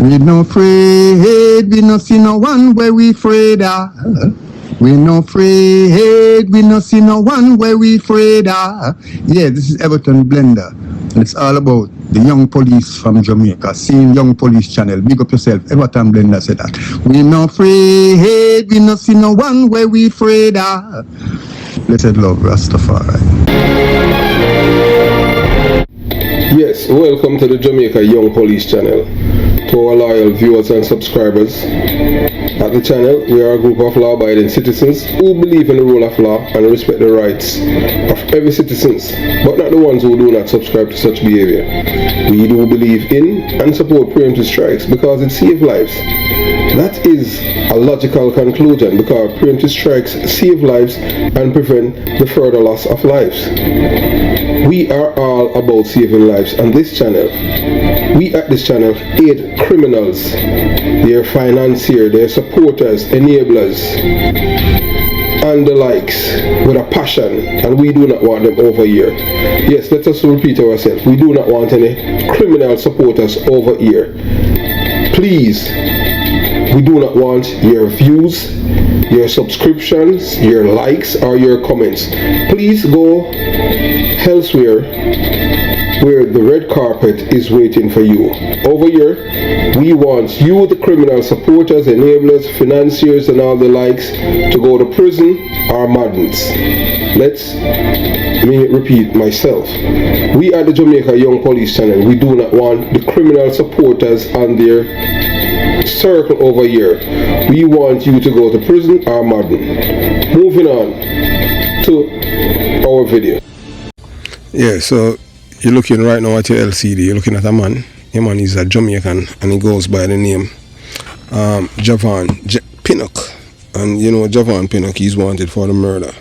We no afraid, we no see no one where we afraid of. We no afraid, we no see no one where we afraid of. Yeah, this is Everton Blender. And it's all about the young police from Jamaica, seeing Young Police Channel. Big up yourself, Everton Blender said that. We no afraid, we no see no one where we afraid of. Blessed love, Rastafari. Yes, welcome to the Jamaica Young Police Channel. To our loyal viewers and subscribers, at the channel we are a group of law-abiding citizens who believe in the rule of law and respect the rights of every citizen, but not the ones who do not subscribe to such behavior. We do believe in and support preemptive strikes because it saves lives. That is a logical conclusion because preemptive strikes save lives and prevent the further loss of lives. We are all about saving lives on this channel. We at this channel aid criminals, their financiers, their supporters, enablers, and the likes with a passion, and we do not want them over here. Yes, let us repeat ourselves. We do not want any criminal supporters over here. Please, we do not want your views, your subscriptions, your likes, or your comments. Please go elsewhere where the red carpet is waiting for you. Over here, we want you, the criminal supporters, enablers, financiers, and all the likes, to go to prison or madness. Let me repeat myself. We at the Jamaica Young Police Channel, we do not want the criminal supporters and their circle over here. We want you to go to prison or madden. Moving on to our video. Yeah, so you're looking right now at your LCD, you're looking at a man. Your man is a Jamaican and he goes by the name Javon Pinnock. And you know Javon Pinnock, he's wanted for the murder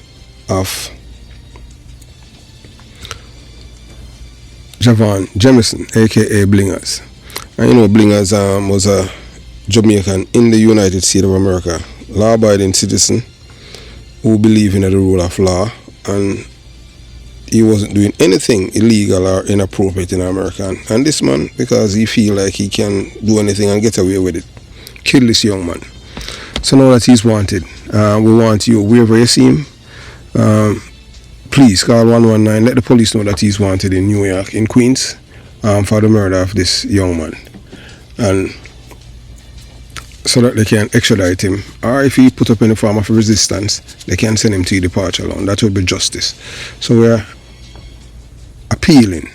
of Javon Jemison, aka Blingers. And you know Blingers was a Jamaican in the United States of America, law-abiding citizen who believed in the rule of law, and he wasn't doing anything illegal or inappropriate in America. And this man, because he feel like he can do anything and get away with it, kill this young man. So now that he's wanted, we want you, wherever you see him, please call 119, let the police know that he's wanted in New York, in Queens, for the murder of this young man. And so that they can extradite him, or if he put up any form of resistance, they can send him to departure alone. That would be justice. So we're appealing,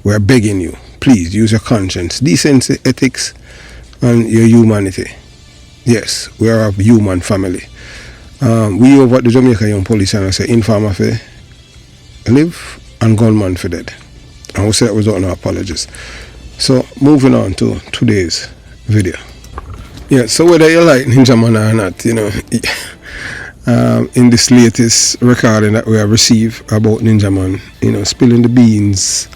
we're begging you, please use your conscience, decency, ethics, and your humanity. Yes, we are a human family. We over at the Jamaica Young Police Channel say informer for live and gunman for dead. And we say that without no apologies. So moving on to today's video. Yeah, so whether you like Ninja Man or not, you know, in this latest recording that we have received about Ninja Man, you know, spilling the beans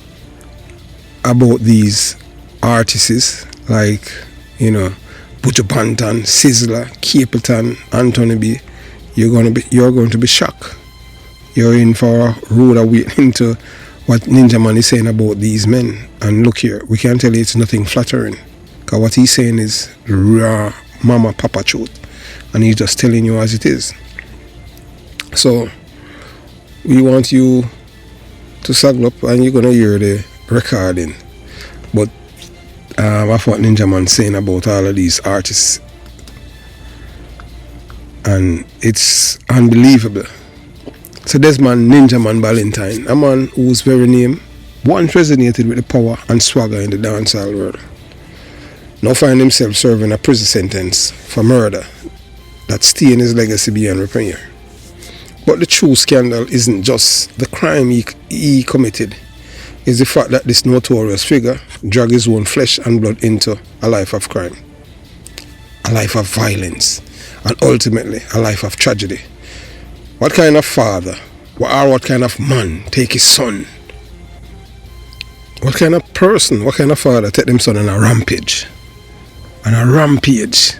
about these artists like, you know, Buju, Banton, Sizzla, Capleton, Anthony B, you're going to be shocked. You're in for a rude awakening to what Ninja Man is saying about these men. And look here, we can tell you it's nothing flattering. Because what he's saying is raw mama papa truth. And he's just telling you as it is. So, we want you to saddle up and you're going to hear the recording. But that's what Ninja Man saying about all of these artists. And it's unbelievable. So this man, Ninja Man Valentine, a man whose very name once resonated with the power and swagger in the dancehall world, now find himself serving a prison sentence for murder that stain his legacy beyond repair. But the true scandal isn't just the crime he committed, it's the fact that this notorious figure dragged his own flesh and blood into a life of crime, a life of violence, and ultimately a life of tragedy. What kind of father or what kind of man take his son? What kind of person, what kind of father take them son on a rampage? On a rampage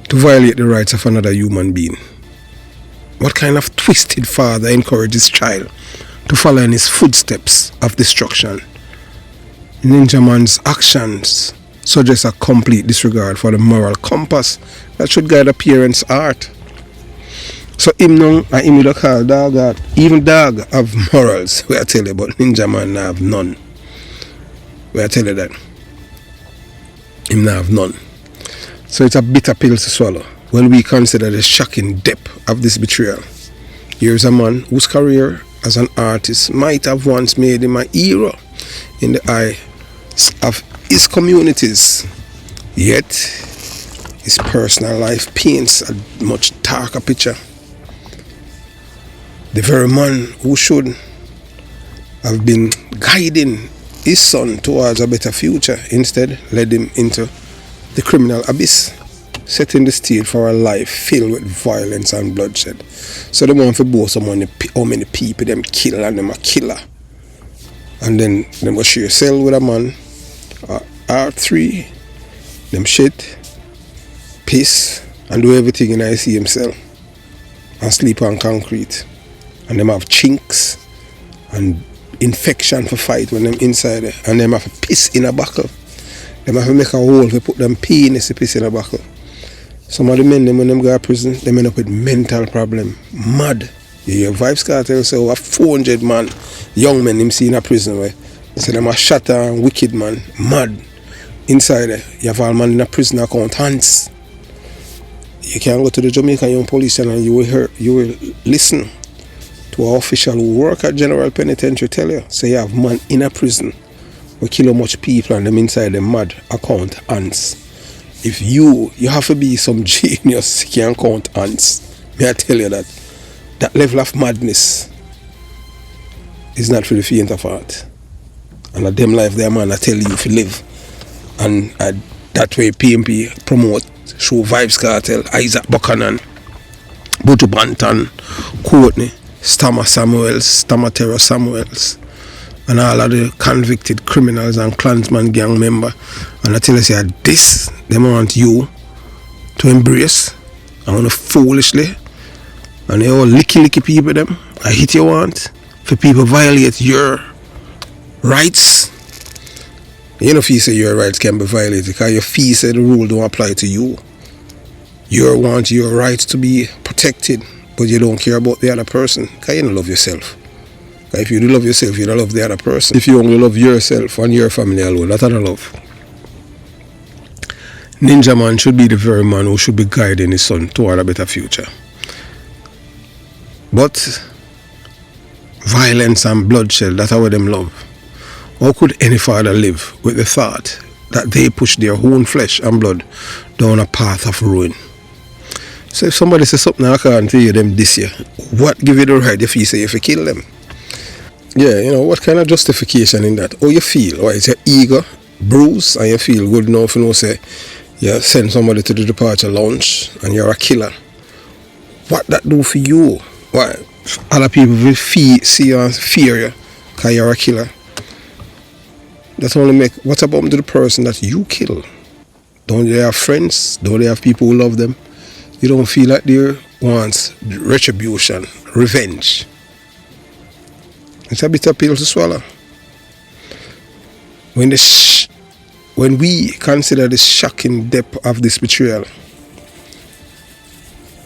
to violate the rights of another human being? What kind of twisted father encourages child to follow in his footsteps of destruction? Ninja Man's actions suggests a complete disregard for the moral compass that should guide a parent's heart. So him now, and him will call dog out. Even dog have morals, we I tell you, but Ninja Man have none. We I tell you that. Him not have none. So it's a bitter pill to swallow when we consider the shocking depth of this betrayal. Here's a man whose career as an artist might have once made him a hero in the eyes of his communities. Yet, his personal life paints a much darker picture. The very man who should have been guiding his son towards a better future instead led him into the criminal abyss, setting the stage for a life filled with violence and bloodshed. So they want to boast someone how many people them kill and them a killer. And then them go share cell with a man, R3, them shit, piss, and do everything in IC himself. And sleep on concrete. And them have chinks and infection for fight when them inside there. And them have to piss in a buckle. Them have to make a hole to put them penis to piss in a buckle. Some of the men, them, when them go to prison, they end up with mental problem. Mad. You hear Vibes Cartel say over 400 man, young men, them see in a prison where they say them a shatter and wicked man. Mad. Inside there, you have all man in a prison account, hands. You can go to the Jamaica Young Police Channel and you will listen to an official who work at General Penitentiary tell you, say you have man in a prison who kill how much people and them inside the mad account ants. If you have to be some genius, you can count ants. May I tell you that level of madness is not for the faint of heart. And at them life there, man, I tell you if you live. And that way PMP promote, show Vibes Cartel, Isaac Buchanan, Buju Banton, Courtney, Stamatera Samuels, and all of the convicted criminals and Klansman gang member. And I tell you, say, this, they want you to embrace, and want to foolishly, and they all licky people them. I hit you want, for people violate your rights. You know if you say your rights can be violated, because your fee say the rule don't apply to you. You want your rights to be protected, but you don't care about the other person, because you don't love yourself. If you do love yourself, you don't love the other person. If you only love yourself and your family alone, that's not love. Ninja Man should be the very man who should be guiding his son toward a better future. But violence and bloodshed, that's how them love. How could any father live with the thought that they push their own flesh and blood down a path of ruin? So if somebody says something I can't tell you them this year, what give you the right if you say if you kill them? Yeah, you know, what kind of justification in that? How you feel? Or is your ego bruised and you feel good enough, you know, say you send somebody to the departure lounge and you're a killer? What that do for you? Why? Other people will see you and fear you because you're a killer. That only make, what about to the person that you kill? Don't they have friends? Don't they have people who love them? You don't feel like they want retribution, revenge. It's a bitter pill to swallow. When we consider the shocking depth of this betrayal,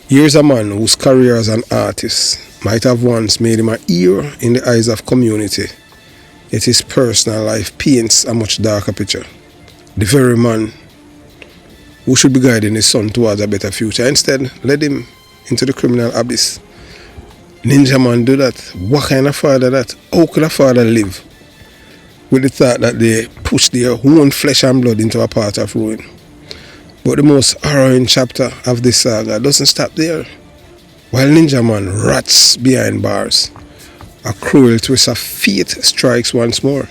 here's a man whose career as an artist might have once made him a hero in the eyes of community, yet his personal life paints a much darker picture. The very man who should be guiding his son towards a better future instead led him into the criminal abyss. Ninja Man do that. What kind of father that? How could a father live with the thought that they push their own flesh and blood into a path of ruin? But the most harrowing chapter of this saga doesn't stop there. While Ninja Man rots behind bars, a cruel twist of fate strikes once more.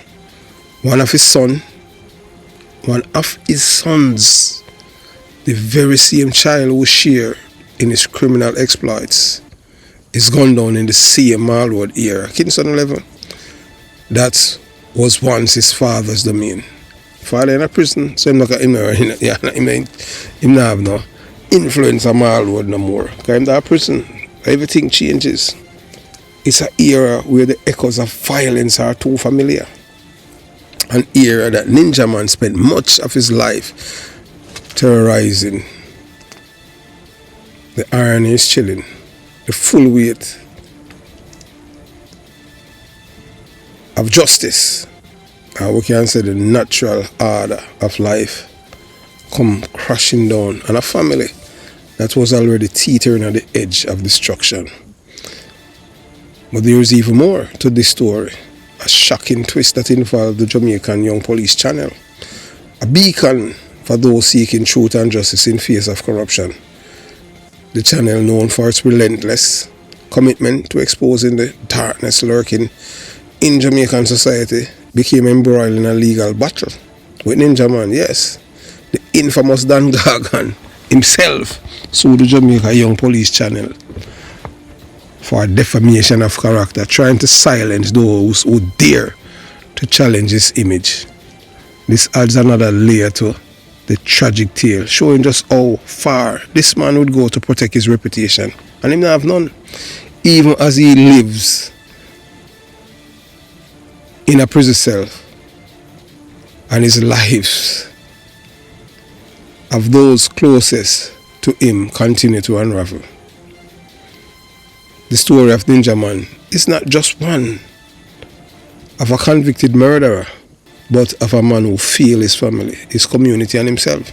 One of his sons, the very same child who shared in his criminal exploits, is gunned down in the same Mall Road era, Kingston 11. That was once his father's domain. Father in a prison, so him not have no influence on Mall Road no more. Because him in a prison, everything changes. It's an era where the echoes of violence are too familiar. an era that Ninja Man spent much of his life terrorizing. The irony is chilling. The full weight of justice, we can say the natural order of life, come crashing down on a family that was already teetering at the edge of destruction. But there is even more to this story, a shocking twist that involved the Jamaican Young Police channel, a beacon for those seeking truth and justice in face of corruption. The channel, known for its relentless commitment to exposing the darkness lurking in Jamaican society, became embroiled in a legal battle with Ninja Man. Yes, the infamous Dan Gargan himself sued the Jamaica Young Police channel for defamation of character, trying to silence those who dare to challenge his image. This adds another layer to the tragic tale, showing just how far this man would go to protect his reputation, and him not have none, even as he lives in a prison cell, and his lives of those closest to him continue to unravel. The story of Ninja Man is not just one of a convicted murderer, but of a man who failed his family, his community, and himself.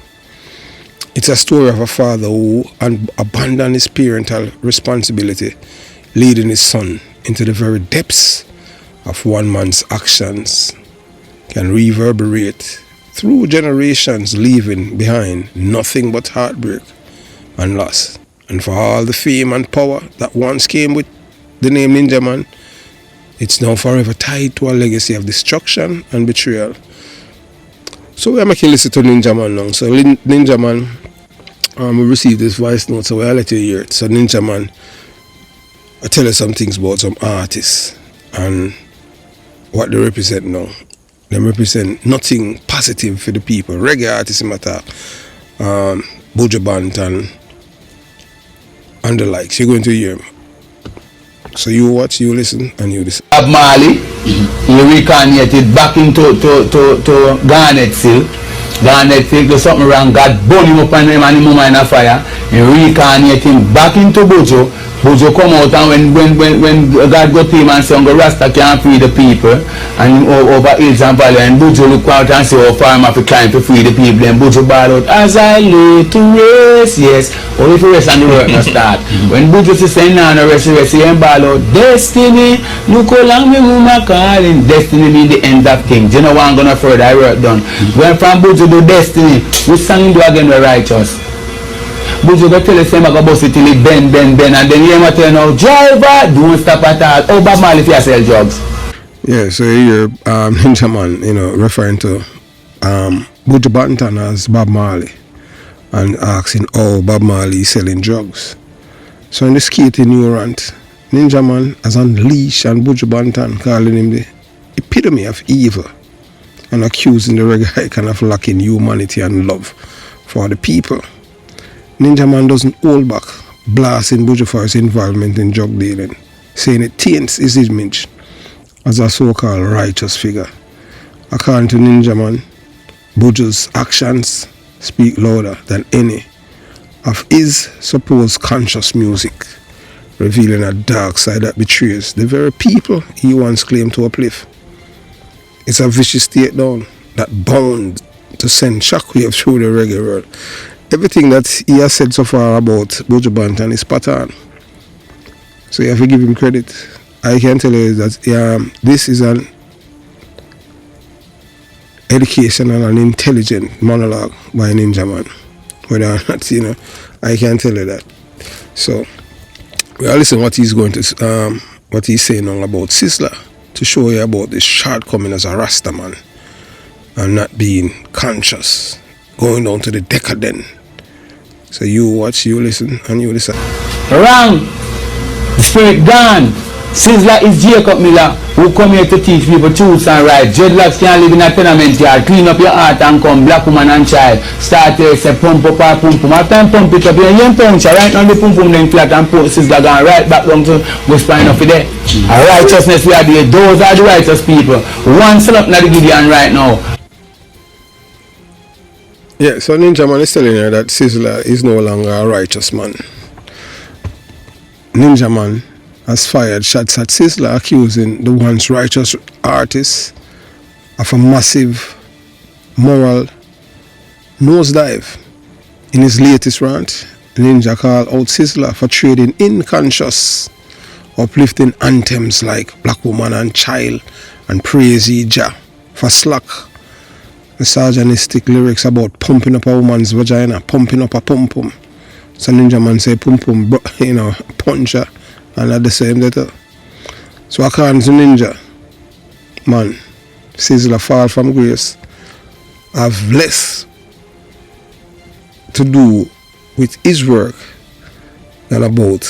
It's a story of a father who abandoned his parental responsibility, leading his son into the very depths of one man's actions, can reverberate through generations, leaving behind nothing but heartbreak and loss. And for all the fame and power that once came with the name Ninja Man, it's now forever tied to a legacy of destruction and betrayal. So we are making listen to Ninja Man now. So Ninja Man, we received this voice note, so I'll let you hear it. So Ninja Man, I tell you some things about some artists and what they represent now. They represent nothing positive for the people. Reggae artists in matter, Buju, Banton, and the likes. You're going to hear them. So you watch, you listen, and you listen. Bob Marley, he reincarnated back into Garnet Hill. Garnet Hill, there's something wrong. God burn him up and him and him in a fire. He reincarnated him back into Buju. Buju come out, and when God got him and said, Rasta can't free the people, and over hills and valley, and Buju look out and say, how far am I to climb to free the people, and Buju ball out, as I lay to race, yes. Or if you rest and the work not start. When Buju says, no, rest, he ain't ball out, destiny, look how long me mama calling, destiny mean the end of things. You know what I'm gonna further, I work done. When from Buju to destiny, we sang do again the righteous. Buju go tell the same about bus it till it bend, and then you ever tell now, driver, don't stop at all. Oh, Bob Marley if you sell drugs. Yeah, so here Ninja Man, referring to Buju Banton as Bob Marley and asking how Bob Marley is selling drugs. So in this skating new rant, Ninja Man has unleashed and Buju Banton, calling him the epitome of evil and accusing the reggae icon of lacking humanity and love for the people. Ninja Man doesn't hold back, blasting Buju for his involvement in drug dealing, saying it taints his image as a so-called righteous figure. According to Ninja Man, Buju's actions speak louder than any of his supposed conscious music, revealing a dark side that betrays the very people he once claimed to uplift. It's a vicious takedown that bound to send shockwaves through the reggae world. Everything that he has said so far about Buju Banton is spot on. So you have to give him credit. I can tell you that this is an educational and intelligent monologue by Ninja Man. Whether or not, I can tell you that. So we are listening what he's going to what he's saying now about Sizzla, to show you about the shortcoming as a Rasta man and not being conscious, going down to the decadent. So you watch, you listen, and you listen. Wrong. The spirit gone. Sizzla is Jacob Miller, who come here to teach people truths and rights. Dreadlocks can't live in a tenement yard. Clean up your heart and come, black woman and child. Start here, say pump up or pump pump. After I pump it up, you ain't punch. Right now the pump pump then flat and put Sizzla gone right back down to West Pine of there. Righteousness we are there. Those are the righteous people. One sell up now the Gideon right now. Yeah, so Ninja Man is telling you that Sizzla is no longer a righteous man. Ninja Man has fired shots at Sizzla, accusing the once righteous artist of a massive moral nosedive. In his latest rant, Ninja called out Sizzla for trading inconscious, uplifting anthems like Black Woman and Child and Praise Ye Jah for slack. Misogynistic lyrics about pumping up a woman's vagina, pumping up a pum-pum. So Ninja Man say pum-pum, puncher, and at the same letter. So according to Ninja Man, Sizzla fall from grace have less to do with his work than about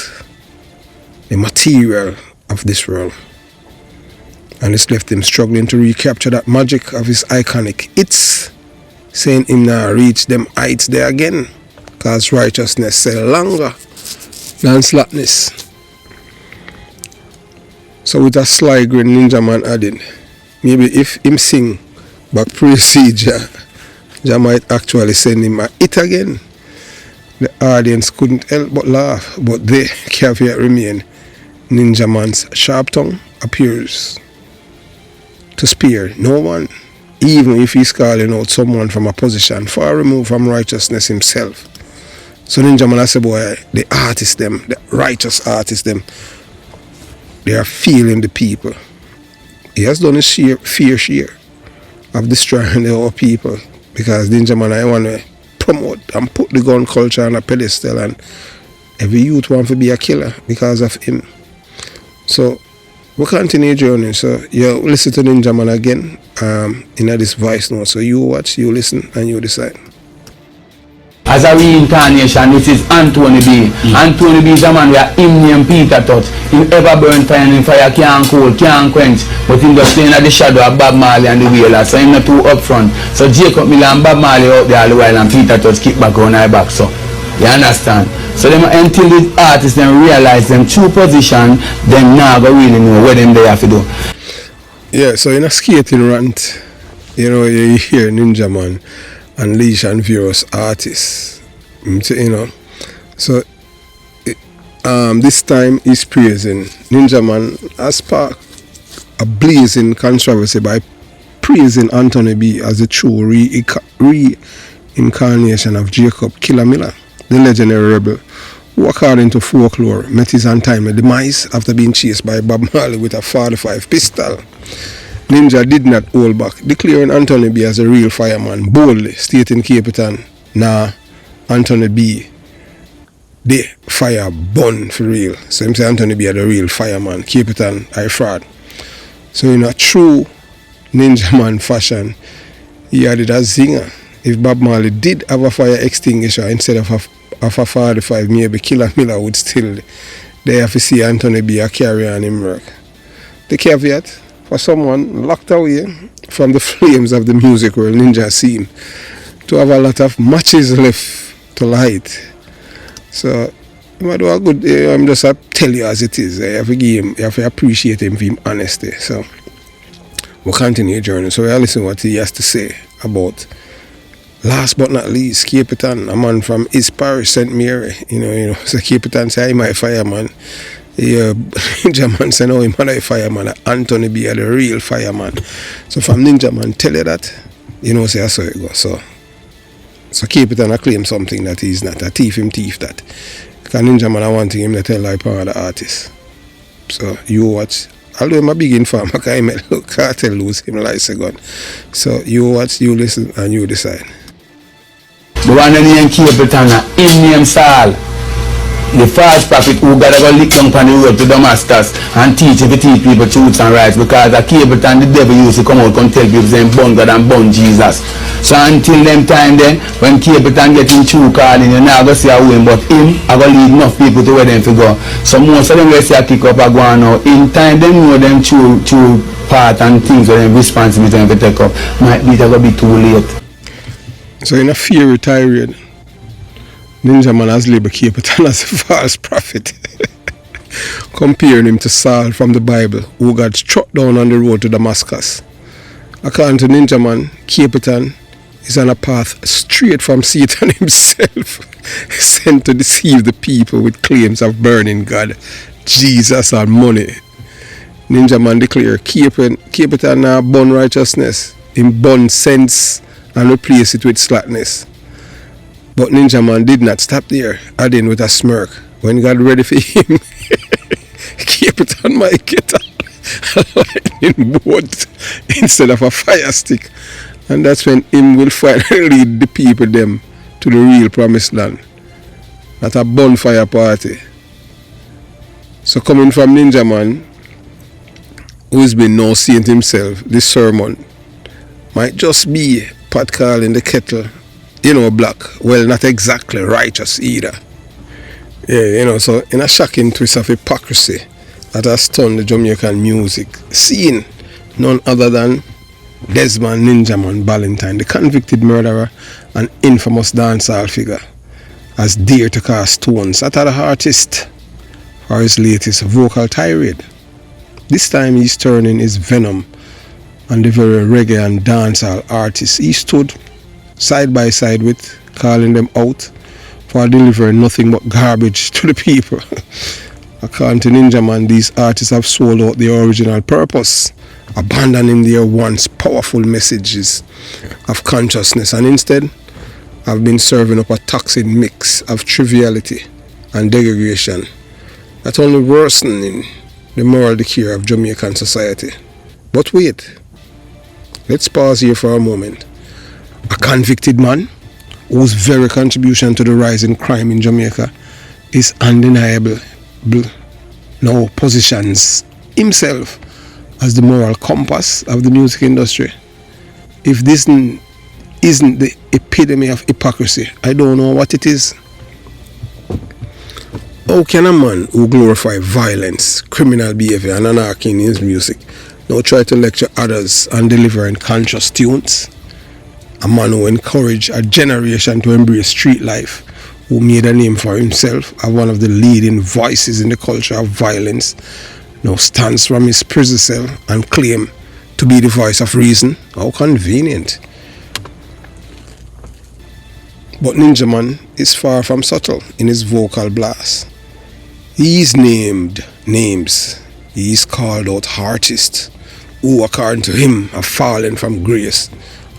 the material of this world. And it's left him struggling to recapture that magic of his iconic hits, saying him now reach them heights there again, cause righteousness sell longer than slackness. So with a sly grin, Ninja Man added, maybe if him sing but praise Jah, Jah might actually send him a hit again. The audience couldn't help but laugh, but the caveat remained. Ninja Man's sharp tongue appears to spare no one, even if he's calling out someone from a position far removed from righteousness himself. So Ninja Man, I say, boy, the artists them, the righteous artists them, they are feeling the people. He has done his fair share of destroying the whole people, because Ninja Man, I want to promote and put the gun culture on a pedestal, and every youth want to be a killer because of him. So we continue journey. So you listen to Ninja Man again in this voice note. So you watch, you listen, and you decide. As a reincarnation, this is Anthony B. Anthony B is a man where him name Peter touch. Him ever burn fire and fire can't cool, can't quench. But him just staying at the shadow of Bob Marley and the Wailer. So him not too up front. So Jacob Miller and Bob Marley out there all the while, and Peter touch kick back on our back. So you understand? So them until the artists then realize them true position, them now go really know what them they have to do. Yeah, so in a skating rant, you hear Ninja Man unleash on various artists, so this time he's praising Ninja Man has sparked a blazing controversy by praising Anthony B as the true reincarnation of Jacob Killer Miller, the legendary rebel who, according to folklore, met his untimely demise after being chased by Bob Marley with a 45 pistol. Ninja did not hold back, declaring Anthony B as a real fireman, boldly stating Capleton, nah, Anthony B, the fire burn for real. So him say Anthony B are the real fireman, Capleton, I fraud. So in a true Ninja Man fashion, he added a zinger. If Bob Marley did have a fire extinguisher instead of a 45, maybe Killer Miller would still they have to see Anthony B a carry on him work. The caveat, for someone locked away from the flames of the music world Ninja scene, to have a lot of matches left to light. So you might do a good, I'm just tell you as it is. You have to appreciate him for his honesty. So we'll continue the journey. So we'll listen what he has to say about, last but not least, Capleton, a man from his parish, St. Mary. So Capleton say, I'm my fireman. Ninja Man say, no, I'm not a fireman. Anthony B are the real fireman. So from Ninja Man tell you that, say that's how it goes. So Capleton claim something that he's not. A thief that. Because Ninja Man, I want him to tell like power of the artist. So you watch. Although I'm a big informer, because I met cartel lose him like a second. So you watch, you listen, and you decide. The one that named Capleton, him name Saul. the false prophet who gotta go lick down on the road to Damascus and teach people truths and rights, because the Capleton, the devil used to come out and tell people saying bun God and bun Jesus. So until them time then, when Capleton get in true calling, you're not going to see a win, but him I going to lead enough people to where them to go. So most of them will see a kick up a go on now. In time them know them true part and things where them responsibility them to take up. Might be going to be too late. So in a fear tirade, Ninja Man has labeled Capleton as a false prophet, comparing him to Saul from the Bible, who got struck down on the road to Damascus. According to Ninja Man, Capleton is on a path straight from Satan himself, sent to deceive the people with claims of burning God, Jesus, and money. Ninja Man declared Capleton now burn righteousness, in burn sense, and replace it with slackness. But Ninja Man did not stop there, adding with a smirk, when God ready for him, Capleton might get a lightning bolt instead of a fire stick. And that's when him will finally lead the people them to the real promised land. Not a bonfire party. So coming from Ninja Man, who's been no saint himself, this sermon might just be pot calling the kettle, black. Well, not exactly righteous either. Yeah, so in a shocking twist of hypocrisy that has stunned the Jamaican music scene, none other than Desmond Ninja Man Banton, the convicted murderer and infamous dancehall figure, has dared to cast stones at other artists for his latest vocal tirade. This time he's turning his venom on the very reggae and dancehall artists he stood side by side with, calling them out for delivering nothing but garbage to the people. According to Ninja Man, these artists have sold out their original purpose, abandoning their once powerful messages of consciousness, and instead have been serving up a toxic mix of triviality and degradation, not only worsening the moral decay of Jamaican society. But wait, let's pause here for a moment. A convicted man whose very contribution to the rise in crime in Jamaica is undeniable, now positions himself as the moral compass of the music industry. If this isn't the epitome of hypocrisy, I don't know what it is. How can a man who glorifies violence, criminal behavior and anarchy in his music now try to lecture others on delivering conscious tunes? A man who encouraged a generation to embrace street life, who made a name for himself as one of the leading voices in the culture of violence, now stands from his prison cell and claim to be the voice of reason. How convenient. But Ninja Man is far from subtle in his vocal blast. He is named names. He is called out artists who, according to him, have fallen from grace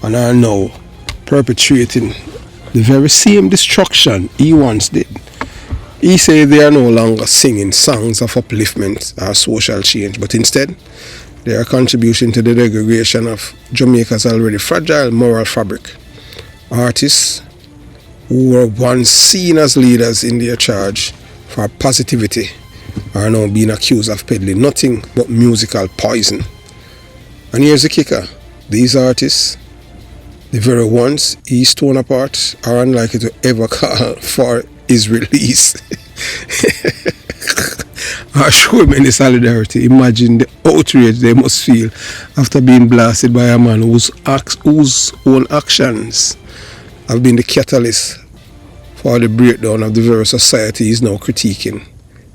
and are now perpetrating the very same destruction he once did. He said they are no longer singing songs of upliftment or social change, but instead they are contributing to the degradation of Jamaica's already fragile moral fabric. Artists who were once seen as leaders in their charge for positivity are now being accused of peddling nothing but musical poison. And here's the kicker. These artists, the very ones he's torn apart, are unlikely to ever call for his release or show him any solidarity. Imagine the outrage they must feel after being blasted by a man whose own actions have been the catalyst for the breakdown of the very society he's now critiquing.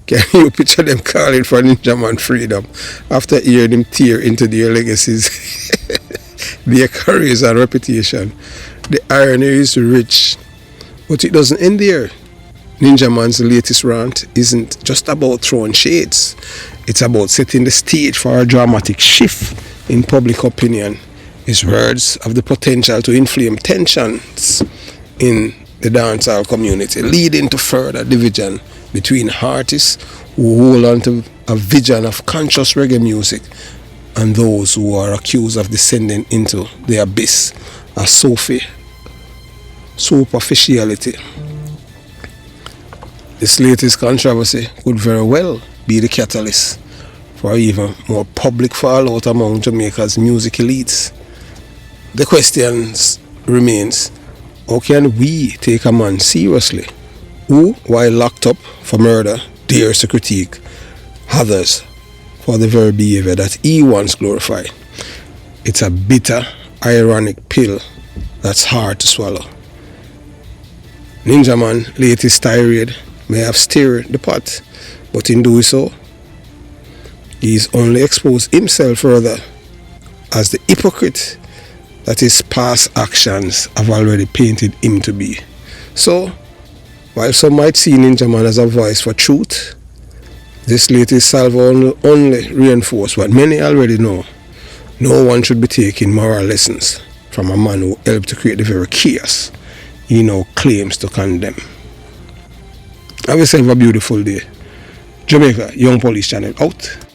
Can you picture them calling for Ninja Man freedom after hearing him tear into their legacies, their careers and reputation? The irony is rich, but it doesn't end there. Ninja Man's latest rant isn't just about throwing shades. It's about setting the stage for a dramatic shift in public opinion. His words have the potential to inflame tensions in the dancehall community, leading to further division between artists who hold on to a vision of conscious reggae music and those who are accused of descending into the abyss of superficiality. This latest controversy could very well be the catalyst for even more public fallout among Jamaica's music elites. The questions remains, how can we take a man seriously who, while locked up for murder, dares to critique others for the very behavior that he once glorified? It's a bitter, ironic pill that's hard to swallow. Ninja Man latest tirade may have stirred the pot, but in doing so, he's only exposed himself further as the hypocrite that his past actions have already painted him to be. So, while some might see Ninja Man as a voice for truth, this latest salvo only reinforced what many already know. No one should be taking moral lessons from a man who helped to create the very chaos he now claims to condemn. Have yourself a beautiful day. Jamaica Young Police Channel out.